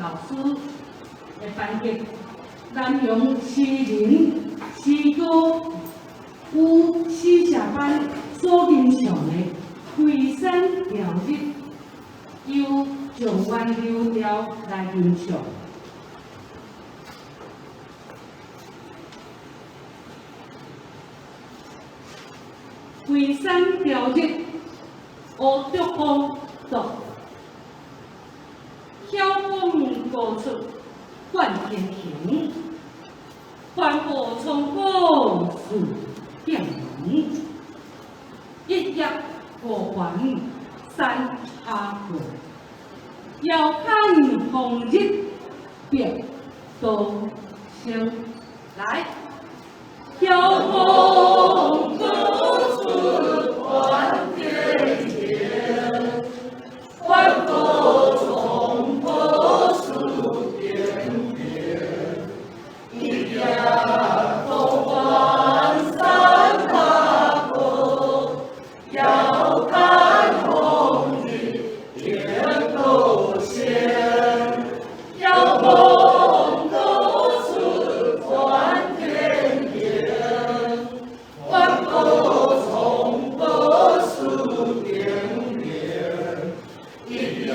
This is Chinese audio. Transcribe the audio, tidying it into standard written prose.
老师的班级，南阳诗人诗歌有诗社班所欣赏的龟山调日，由状元流调来欣赏。龟山调日，乌竹风读，晓风高出冠天庭，环抱冲高树点龙，一叶孤环山下过，遥看红日别东乡。来，晓风高出冠天庭，环抱冲高树点点，一叶孤环山下过，遥看红日别东乡。遥风高出冠天庭，环抱冲高树点点，一叶